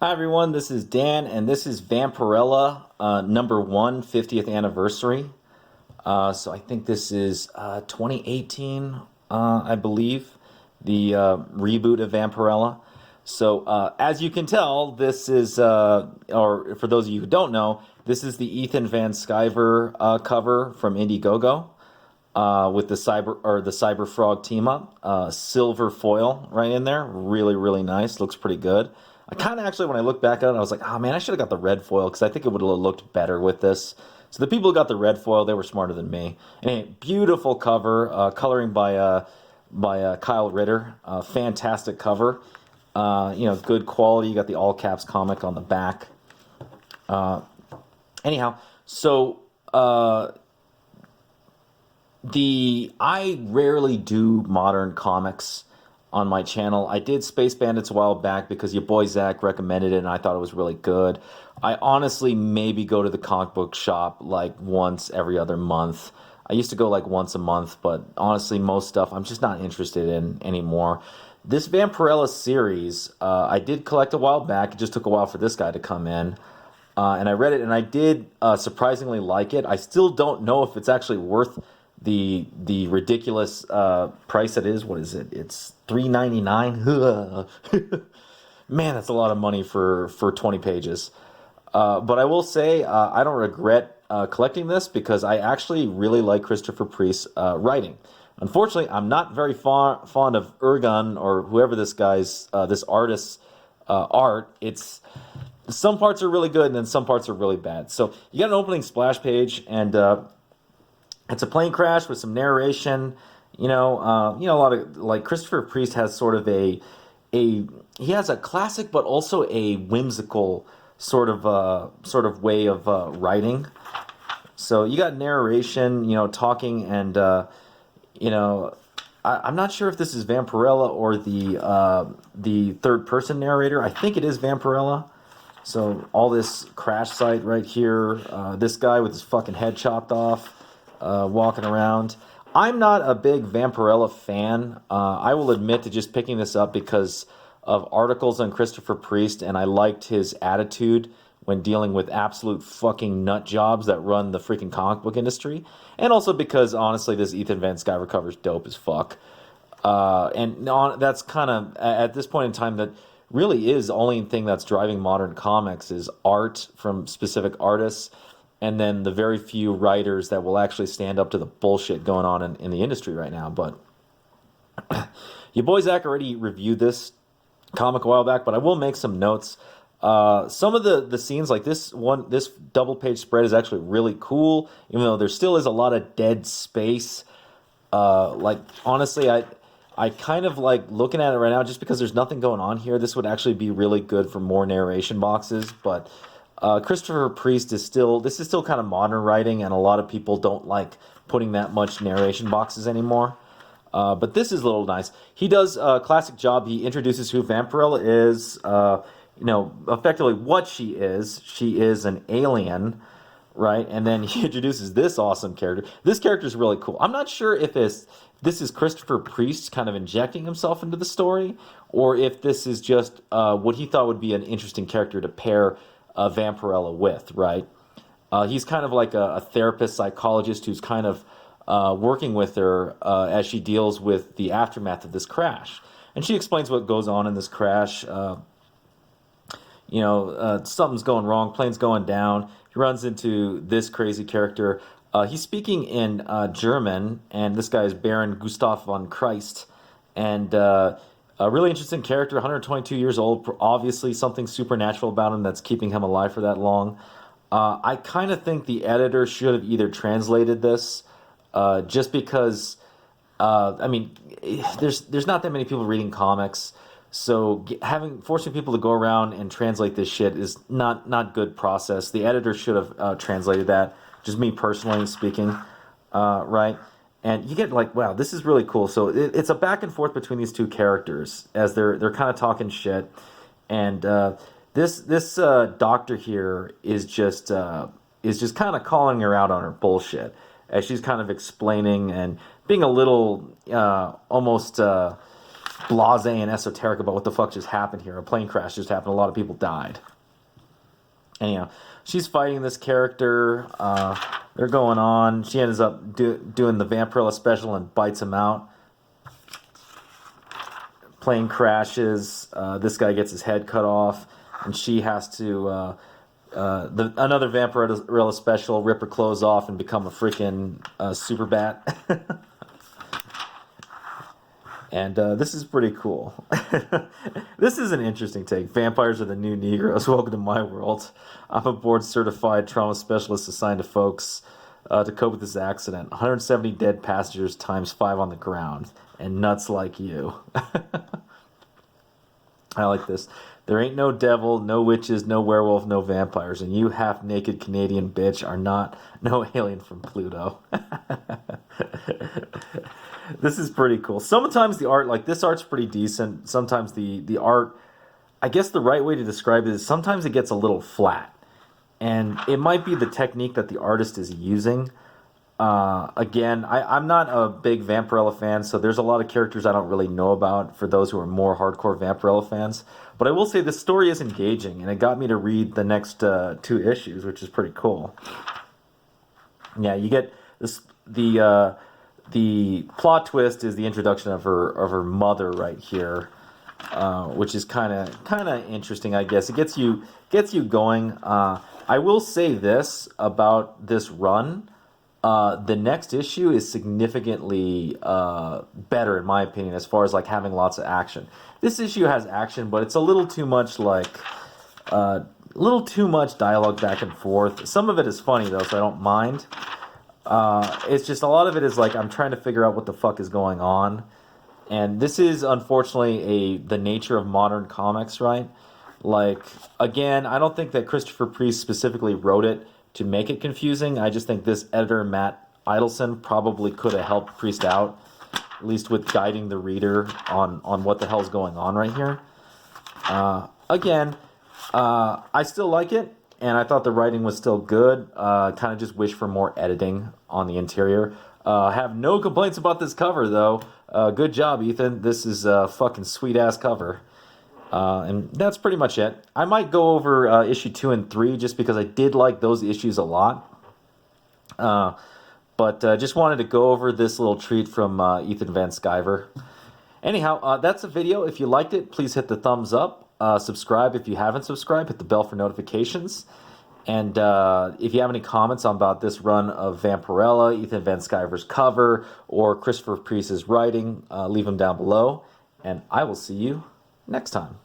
Hi everyone, this is Dan, and this is Vampirella, number 50th anniversary. So I think this is 2018, I believe, the reboot of Vampirella. So as you can tell, this is, or for those of you who don't know, this is the Ethan Van Sciver cover from Indiegogo with the Cyberfrog team up. Silver foil right in there, really really nice. Looks pretty good. I kind of actually, when I look back at it, I was like, oh man, I should have got the red foil because I think it would have looked better with this. So the people who got the red foil, they were smarter than me. Anyway, beautiful cover, coloring by Kyle Ritter. Fantastic cover. Good quality. You got the all caps comic on the back. Anyhow, so I rarely do modern comics on my channel. I did Space Bandits a while back because your boy Zach recommended it and I thought it was really good. I honestly maybe go to the comic book shop like once every other month. I used to go like once a month, but honestly most stuff I'm just not interested in anymore. This Vampirella series, I did collect a while back. It just took a while for this guy to come in. And I read it and I did surprisingly like it. I still don't know if it's actually worth the ridiculous price it is. What is it? It's $3.99. Man, that's a lot of money for 20 pages. But I will say I don't regret collecting this because I actually really like Christopher Priest's writing. Unfortunately, I'm not very fond of Ergun or whoever this artist's art. It's some parts are really good and then some parts are really bad. So you got an opening splash page and it's a plane crash with some narration. A lot of like Christopher Priest has sort of he has a classic but also a whimsical sort of way of writing. So you got narration, talking, and I'm not sure if this is Vampirella or the third person narrator. I think it is Vampirella. So all this crash site right here, this guy with his fucking head chopped off, walking around. I'm not a big Vampirella fan. I will admit to just picking this up because of articles on Christopher Priest, and I liked his attitude when dealing with absolute fucking nut jobs that run the freaking comic book industry, and also because honestly, this Ethan Van Sciver cover is dope as fuck. That's kind of at this point in time that really is the only thing that's driving modern comics is art from specific artists, and then the very few writers that will actually stand up to the bullshit going on in the industry right now. But your boy Zach already reviewed this comic a while back, but I will make some notes. Some of the scenes, like this double page spread, is actually really cool, even though there still is a lot of dead space. Like honestly, I kind of like looking at it right now just because there's nothing going on here. This would actually be really good for more narration boxes, but Christopher Priest is still kind of modern writing, and a lot of people don't like putting that much narration boxes anymore. But this is a little nice. He does a classic job. He introduces who Vampirella is, effectively what she is. She is an alien, right? And then he introduces this awesome character. This character is really cool. I'm not sure if this is Christopher Priest kind of injecting himself into the story, or if this is just what he thought would be an interesting character to pair Vampirella with, right? He's kind of like a therapist, psychologist who's kind of working with her as she deals with the aftermath of this crash. And she explains what goes on in this crash. Something's going wrong, plane's going down. He runs into this crazy character. He's speaking in German, and this guy is Baron Gustav von Christ. And a really interesting character, 122 years old. Obviously, something supernatural about him that's keeping him alive for that long. I kind of think the editor should have either translated this, just because, there's not that many people reading comics. So forcing people to go around and translate this shit is not good process. The editor should have translated that. Just me personally speaking, right? And you get like, wow, this is really cool. So it's a back and forth between these two characters as they're kind of talking shit. And this doctor here is just kind of calling her out on her bullshit as she's kind of explaining and being a little almost blasé and esoteric about what the fuck just happened here. A plane crash just happened. A lot of people died. Anyhow, she's fighting this character. They're going on. She ends up doing the Vampirella special and bites him out. Plane crashes. This guy gets his head cut off, and she has to another Vampirella special, rip her clothes off and become a freaking super bat. And this is pretty cool. This is an interesting take. Vampires are the new Negroes. Welcome to my world. I'm a board-certified trauma specialist assigned to folks to cope with this accident. 170 dead passengers times 5 on the ground. And nuts like you. I like this. There ain't no devil, no witches, no werewolf, no vampires. And you half-naked Canadian bitch are not no alien from Pluto. This is pretty cool. Sometimes the art, like this art's pretty decent. Sometimes the art, I guess the right way to describe it is sometimes it gets a little flat. And it might be the technique that the artist is using. Again, I'm not a big Vampirella fan, so there's a lot of characters I don't really know about for those who are more hardcore Vampirella fans. But I will say the story is engaging, and it got me to read the next 2 issues, which is pretty cool. Yeah, you get this the plot twist is the introduction of her mother right here, which is kind of interesting, I guess. It gets you going. I will say this about this run. The next issue is significantly better, in my opinion, as far as like having lots of action. This issue has action, but it's a little too much dialogue back and forth. Some of it is funny though, so I don't mind. It's just a lot of it is like I'm trying to figure out what the fuck is going on, and this is unfortunately the nature of modern comics, right? Like, again, I don't think that Christopher Priest specifically wrote it to make it confusing. I just think this editor, Matt Idelson, probably could have helped Priest out, at least with guiding the reader on what the hell's going on right here. Again, I still like it, and I thought the writing was still good. Kind of just wish for more editing on the interior. Have no complaints about this cover, though. Good job, Ethan. This is a fucking sweet-ass cover. And that's pretty much it. I might go over issue 2 and 3 just because I did like those issues a lot. But just wanted to go over this little treat from Ethan Van Sciver. Anyhow, that's the video. If you liked it, please hit the thumbs up. Subscribe if you haven't subscribed. Hit the bell for notifications. And if you have any comments about this run of Vampirella, Ethan Van Sciver's cover, or Christopher Priest's writing, leave them down below. And I will see you next time.